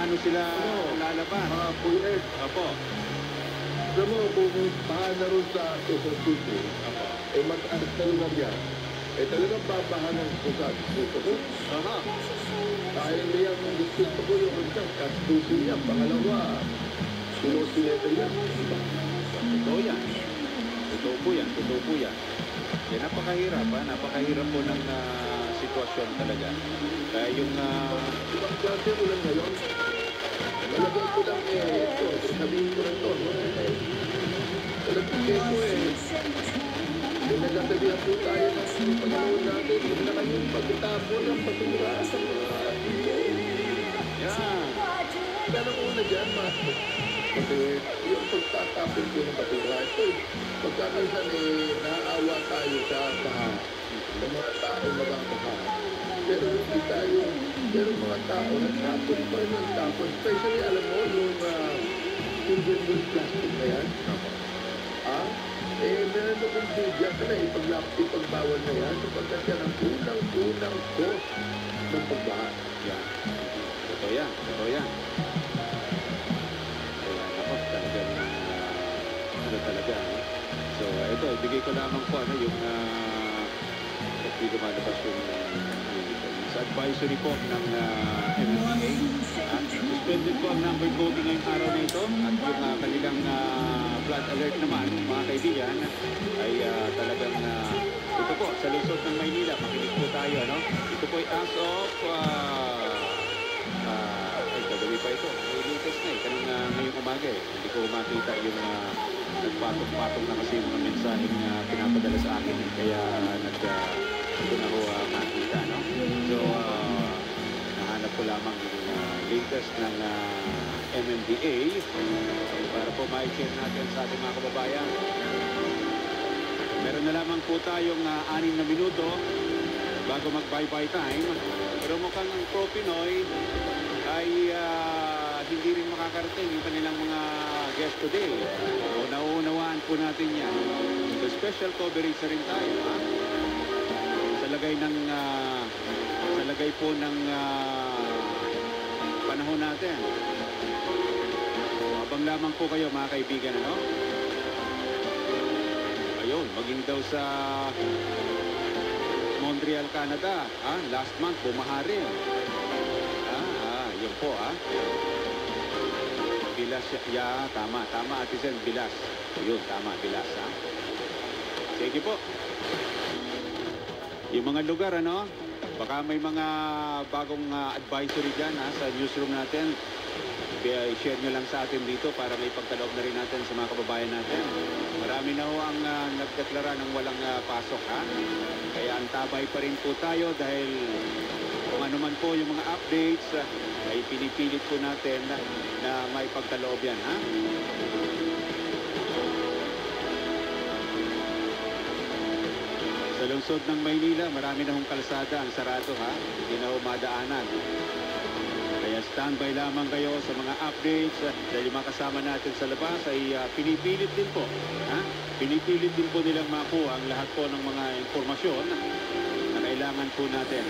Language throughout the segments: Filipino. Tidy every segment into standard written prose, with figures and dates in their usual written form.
paano sila lalabas. Mga pulis. Opo. Alam mo, kung paano rin sa Quezon City, Opo. mataas na lugar yan. Talagang babahan ng pusat. Gusto ko. Aha. Kaya niyang gusto ko yung isang kastusin niya. Pangalawa, sinusineta niya. Totoo yan. Totoo po yan. Totoo po yan. Kaya napakahirap, ha? Napakahirap po ng sitwasyon talaga. Kaya yung... Ibang klase ko lang ngayon. Malagay ko lang ito. Sabihin ko lang ito. Talagpigay ko nagsasabihan po tayo ng Panginoon natin. Huwag na kayong pagkatapon ng basura sa mga Yan. Pero una dyan, kasi yung pagtatapon ko ng basura, ito pagkakansan naaawa tayo sa baha, sa mga tao nagkakabaha. Pero hindi tayo, pero mga tao nagtapon pa rin ng tapon. Especially, alam mo, yung single-use plastic na yan. Meron akong bigyan ka na ipagbawal na yan sapagkat yan ang unang cause ng pagbaha. Yan. Totoo yan. Totoo yan. Kaya ako talagang ano talaga. So ito, ibigay ko lamang po yung hindi lumalabas yung sa advisory po ng MMDA. Suspended po ang number voting ngayong araw na ito at yung kanilang flood alert naman, mga kaibigan, ay talagang ito po, sa lungsod ng Maynila, makinig po tayo, ano? Ito po ay as of ay, kagabi pa ito. Ay, latest na kanang ngayong umaga Hindi ko makita yung nagpatong-patong na kasi yung mga mensaheng pinapadala sa akin. Kaya ito na ko makita, no? So, nahanap ko lamang yung latest ng MMDA para po ma-share natin sa ating mga kababayan. Meron na lamang po tayong 6 na minuto bago mag-bye-bye time. Pero mukhang ang Pro-Pinoy ay hindi rin makakarating yung kanilang mga guest today. So, nauunawaan po natin yan. So, special coverage na rin tayo, ha? Sa lagay po ng panahon natin. So, abang lamang po kayo mga kaibigan, ano? Ayun, maging daw sa Montreal, Canada. Last month, bumaha rin. Yun po, Bilas, tama, Ate Zen, Bilas. Yun, tama, Bilas, Sige po. Yung mga lugar, ano? Baka may mga bagong advisory dyan, sa newsroom natin. I-share nyo lang sa atin dito para may pagkaloob na rin natin sa mga kababayan natin. Marami na ho ang nagdeklara ng walang pasok, Kaya ang tabay pa rin po tayo dahil kung ano man po yung mga updates ay pinipilit po natin na may pagkaloob yan, Sa lungsod ng Maynila, marami na hong kalsada ang sarado, Hindi na ho madaanan. Kaya standby lamang kayo sa mga updates dahil yung mga kasama natin sa labas ay pinipilit din po. Pinipilit din po nilang makuha ang lahat po ng mga informasyon na kailangan po natin.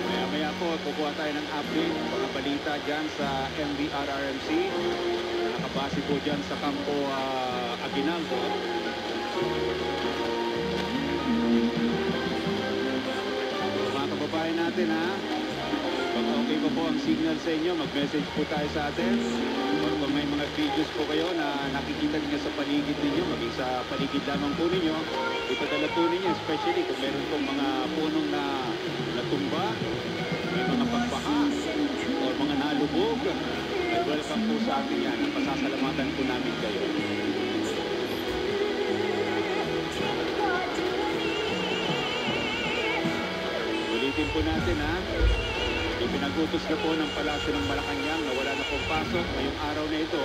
Maya-maya po, kukuha tayo ng update, mga balita dyan sa MBRRMC. Nakabase po dyan sa Campo Aguinaldo. Mga kababayan natin, pag okay pa po ang signal sa inyo, mag-message po tayo sa atin. Or kung may mga videos po kayo na nakikita niyo sa paligid ninyo, maging sa paligid lamang po ninyo, ipadala po ninyo, especially kung meron pong mga punong na natumba, may mga pagbaha, or mga nalubog, ay welcome po sa atin yan. Pasasalamatan po namin kayo. Ulitin po natin, Ipinagutos na po ng Palasyo ng Malacanang na wala na pong pasok ngayong araw na ito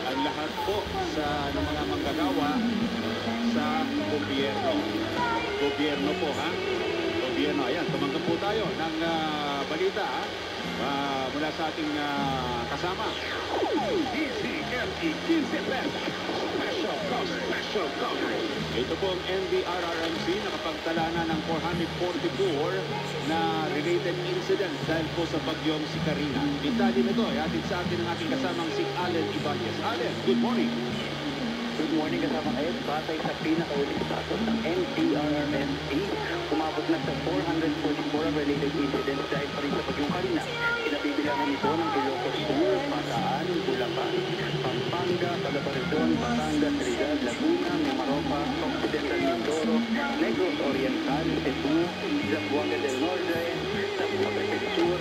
ang lahat po sa mga manggagawa sa gobyerno. Gobyerno po, Gobyerno. Ayan, tumanggap po tayo ng balita, mula sa ating kasama. DCME 15 Special Coverage. special coverage. Ito po ang NDRRMC nakapagtala na ng 444 na related incidents dahil po sa bagyong si Karina. Detalye nito ay hatid sa atin ng ating kasamang si Allen Ibanez. Allen, good morning. Good morning kasama kayo. Batay sa pinakauling status ng NDRRMC, umabot na sa 444 related incidents dahil pa rin sa bagyong Karina. Kinabibilangan ito ng Ilocos Sur, Bataan, Bulacan, Pampanga, Calabarzon, Batangas, Rizal, Laguna, Mimaropa, Occidental Mindoro, Negros Oriental, Cebu, Zamboanga del Norte, Zamboanga Sur,